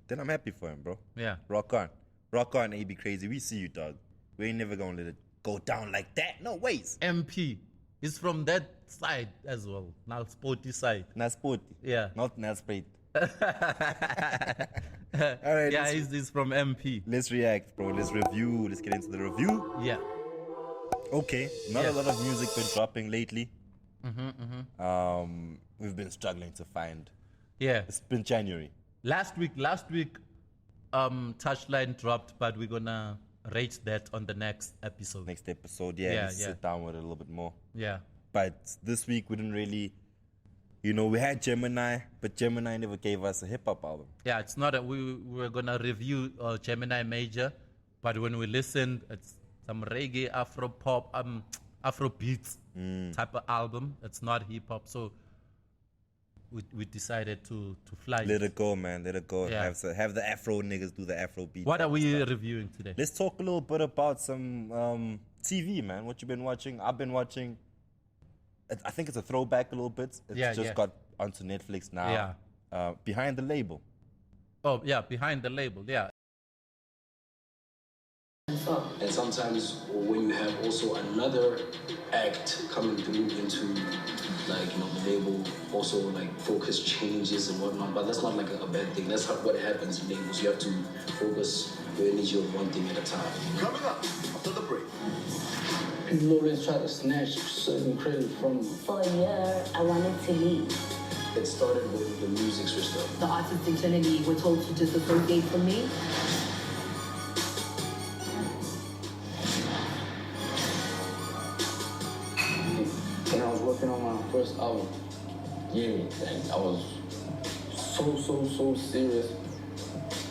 Then I'm happy for him, bro. Yeah. Rock on. Rock on, AB Crazy. We see you, dog. We ain't never gonna let it go down like that. No ways. MP is from that side as well. Now sporty side. Not sporty. Yeah. Not sprayed. All right. Yeah, he's from MP. Let's react, bro. Let's review. Let's get into the review. Yeah. Okay. Not Yeah. a lot of music been dropping lately. We've been struggling to find. Yeah. It's been January. Last week, Touchline dropped, but we're gonna rate that on the next episode. Next episode, Yeah, let's yeah. sit down with it a little bit more. Yeah. But this week we didn't really, we had Gemini, but Gemini never gave us a hip hop album. Yeah, it's not a, we were gonna review Gemini Major, but when we listened, it's some reggae, Afro pop, Afro beats type of album. It's not hip hop, so we decided to fly. Let it go, man. Let it go. Yeah. Have the Afro niggas do the Afro beat. What type are of we stuff. reviewing today? Let's talk a little bit about some TV, man. What you been watching? I've been watching. I think it's a throwback a little bit. It's Yeah, just yeah. got onto Netflix now. Yeah. Behind the Label. Oh yeah, Behind the Label. Yeah. And sometimes when you have also another act coming through into the label, also like focus changes and whatnot, but that's not like a bad thing. That's what happens in labels. You have to focus your energy on one thing at a time. Coming up after the break. People always try to snatch certain credit from me. For a year, I wanted to leave. It started with the music system. The artists internally were told to disassociate from me. When I was working on my first album, and I was so serious.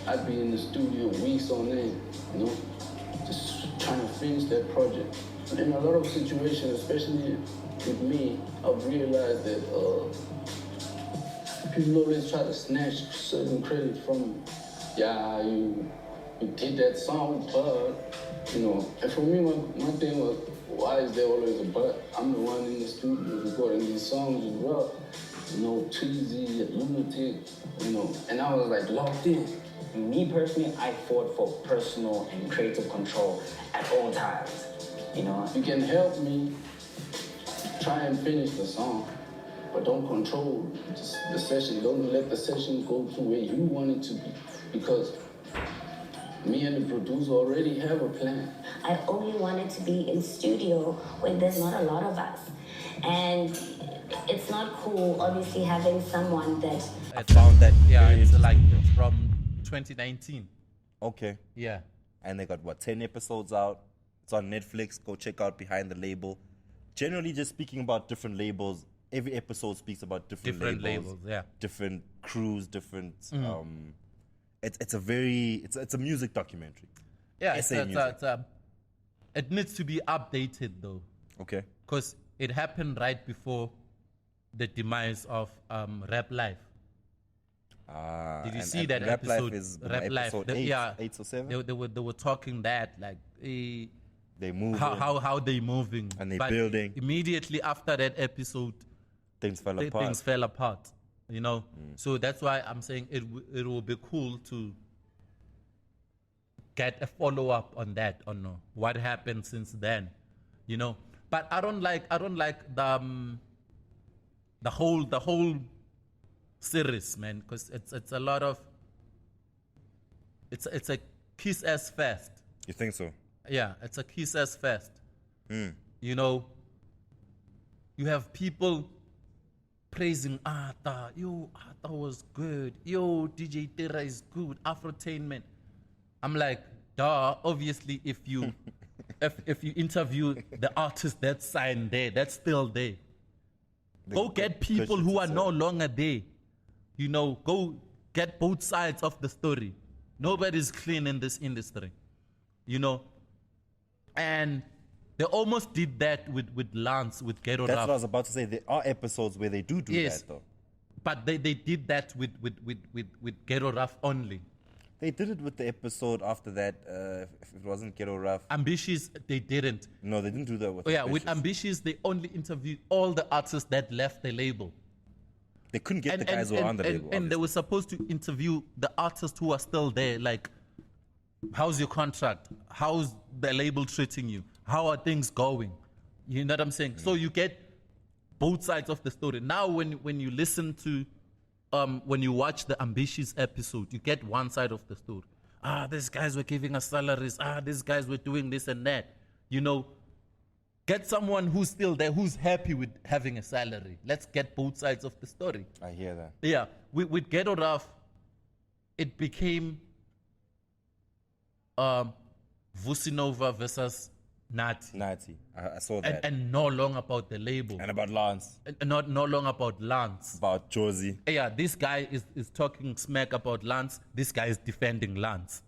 I'd be in the studio weeks on end, just trying to finish that project. In a lot of situations, especially with me, I've realized that people always try to snatch certain credit from me. Yeah, you did that song, but, and for me, my thing was, why is there always a but? I'm the one in the studio recording these songs as well. Cheesy, lunatic, and I was like locked in. Me personally, I fought for personal and creative control at all times. If you can help me try and finish the song, but don't control the session. Don't let the session go to where you want it to be, because me and the producer already have a plan. I only wanted to be in studio when there's not a lot of us. And it's not cool, obviously, having someone that... I found that. Yeah, very it's like interesting. from 2019. Okay. Yeah. And they got, what, 10 episodes out? It's on Netflix. Go check out Behind the Label. Generally, just speaking about different labels, every episode speaks about different labels. Yeah. Different crews, different... It's a music documentary. Yeah, Essay music. it needs to be updated, though. Okay. Because it happened right before the demise of Rap Life. Did you see that Rap episode? Life is Rap Life, episode 8 or 7? They were talking that like They move. how they moving And they But building. immediately after that episode. Things fell apart. Things fell apart. You know, so that's why I'm saying it will be cool to get a follow up on that, on what happened since then. You know, but I don't like the whole series, man, because it's a lot of it's a kiss ass fest. You think so? Yeah, it's a kiss ass fest. You know, you have people praising Arthur. Yo, Arthur was good. Yo, DJ Tera is good. Afrotainment. I'm like, duh. Obviously, if you if you interview the artist that's signed there, that's still there. Go get people who are no longer there. You know, go get both sides of the story. Nobody's clean in this industry. You know, and they almost did that with Lance, with Ghetto That's Rap. what I was about to say. There are episodes where they do Yes. that, though. But they did that with Ghetto Rough only. They did it with the episode after that. If it wasn't Ghetto Rough. Ambitious, they didn't. No, they didn't do that with Oh, yeah, with Ambitious. Ambitious, they only interviewed all the artists that left the label. They couldn't get the guys who are on the label. And they were supposed to interview the artists who are still there. Like, how's your contract? How's the label treating you? How are things going? You know what I'm saying? So you get both sides of the story. Now, when you listen to, when you watch the Ambitious episode, you get one side of the story. These guys were giving us salaries. These guys were doing this and that. You know, get someone who's still there, who's happy with having a salary. Let's get both sides of the story. I hear that. Yeah, with Ghetto Rough, it became Vusinova versus Nati. I saw that. And no longer about the label. And about Lance. And no longer about Lance. About Josie. Yeah, this guy is talking smack about Lance. This guy is defending Lance.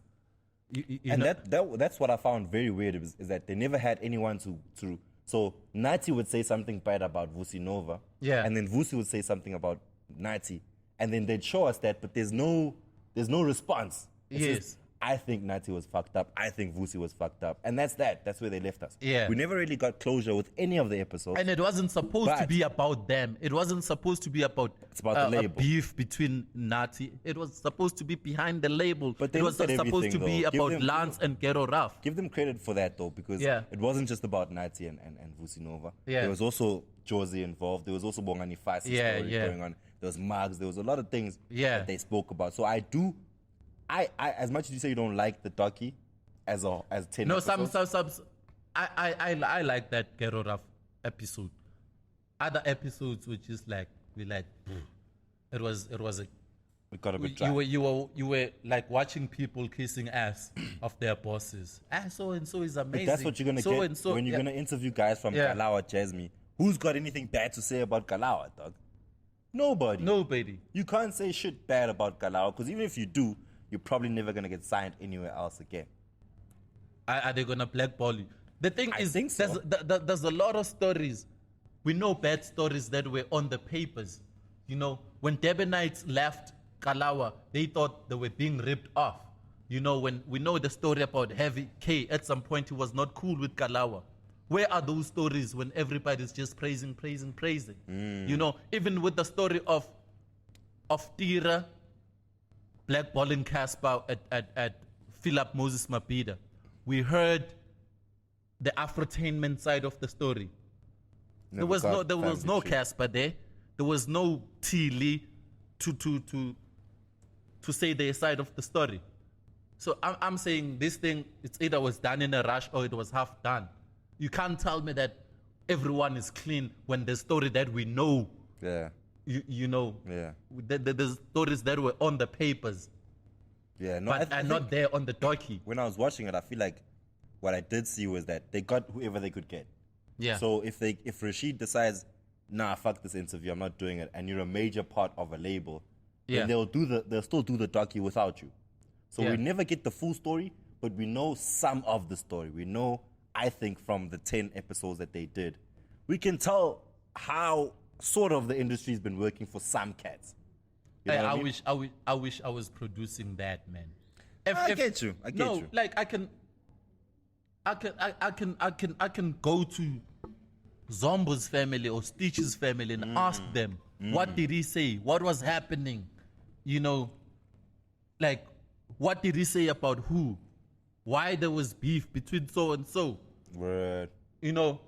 You And know? that's what I found very weird is that they never had anyone to so Nati would say something bad about Vusi Nova. Yeah. And then Vusi would say something about Nati. And then they'd show us that, but there's no response. It's Yes. just, I think Nati was fucked up. I think Vusi was fucked up. And that's that. That's where they left us. Yeah. We never really got closure with any of the episodes. And it wasn't supposed to But- be about them. It wasn't supposed to be about, It's about the a label. beef between Nati. It was supposed to be behind the label. But they it was looked at supposed to everything, be though. Give about them- Lance and Ghetto Rough. Give them credit for that, though, because Yeah. it wasn't just about Nati and Vusi Nova. Yeah. There was also Josie involved. There was also Bongani Fasi Yeah, story yeah. going on. There was Mugs. There was a lot of things Yeah. that they spoke about. So I as much as you say you don't like the docu as 10 No, episodes, I like that Ghetto Rough episode. Other episodes which is like it was a it got a bit dry. you were like watching people kissing ass of their bosses. So and so is amazing. But that's what you're going to So get and so, when you're yeah. going to interview guys from Yeah. Kalawa, Jasmine. Who's got anything bad to say about Kalawa, dog? Nobody. You can't say shit bad about Kalawa because even if you do, you're probably never going to get signed anywhere else again. Are they gonna blackball you? The thing I is, think so. there's a lot of stories. We know bad stories that were on the papers. You know, when Debonites left Kalawa, they thought they were being ripped off. You know, when we know the story about Heavy K, at some point he was not cool with Kalawa. Where are those stories when everybody's just praising? You know, even with the story of Tira blackballing Casper at Philip Moses Mapida, we heard the Afrotainment side of the story. There was no Casper there. There was no Tilly to say their side of the story. So I'm saying this thing, it's either was done in a rush or it was half done. You can't tell me that everyone is clean when the story that we know. Yeah. You know. Yeah. The stories that were on the papers. Yeah. No, but are not there on the docky. When I was watching it, I feel like what I did see was that they got whoever they could get. Yeah. So if Rashid decides, nah, fuck this interview, I'm not doing it, and you're a major part of a label, then they'll still do the docu without you. So we never get the full story, but we know some of the story. We know, I think, from the 10 episodes that they did, we can tell how sort of the industry's been working for some cats. You know I wish I was producing that, man. I get you. No, like I can go to Zombo's family or Stitch's family and ask them, what did he say? What was happening? You know, like, what did he say about who? Why there was beef between so and so? Word. You know,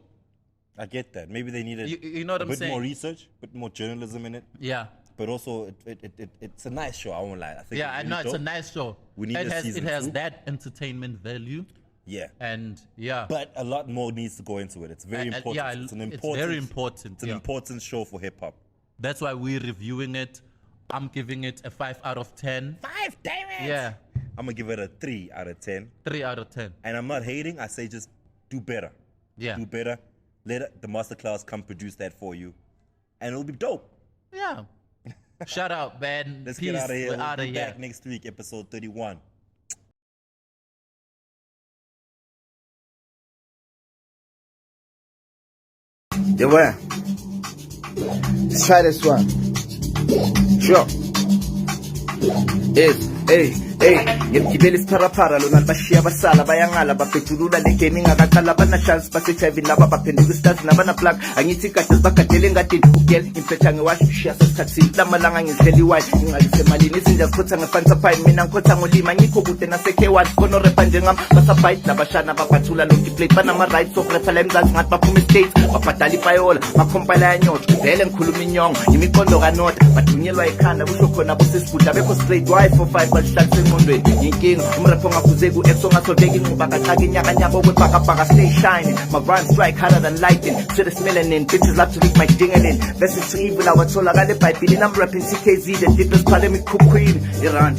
I get that. Maybe they needed you know what I'm saying? More research, a bit more journalism in it. Yeah. But also, it's a nice show. I won't lie. I think I know it's a nice show. We need it has that entertainment value. Yeah. And but a lot more needs to go into it. It's very important. It's very important. It's an important show for hip hop. That's why we're reviewing it. I'm giving it a 5 out of 10. 5, damn it! Yeah. I'm gonna give it a 3 out of 10. 3 out of 10. And I'm not hating. I say just do better. Yeah. Do better. Let the masterclass come produce that for you, and it'll be dope. Yeah. Shout out, man. Let's Peace. get out of here. We're We'll out of be here. back next week, episode 31. Yeah, well, let's try this one. Sure. Ngibigibela isipharapara lona libashiya basala bayangala babhejulula le gaming akaqala bana-chance base-HIV laba baphenduka istars nabana-plug angithi kade zibagadele engadini ugel impetha ngewashishiya sesikhathini lamalanga ngizihlela iwine ngingalisemalini izinja zikhotha ngefantaphine mina ngikhotha ngolima ngikho kude nase-K1 konorepa njengam basabhayiti nabashana babhathula lontiplate banama-rights sokurepa la emzansi ngathi baphuma estates babhadala ipayola makhompala yanyotho vele ngikhuluma inyongo imiqondo kanota badunyelwa ekhanda kusho khona bosesibhudla bekho straight wife for 5 balihlalisa engqondweni inkinga umrapho ongafuze ku-ex ongasolveki inquba kaxaka inyakanyaka okwebhakabhaka stay shining my rhymes strike harder than lightning sweet melanin bitches love to lick my dingaling best it's evil awatholakala ebhayibhilini I'm rapping TKZ the deepest part of me cook queen Iran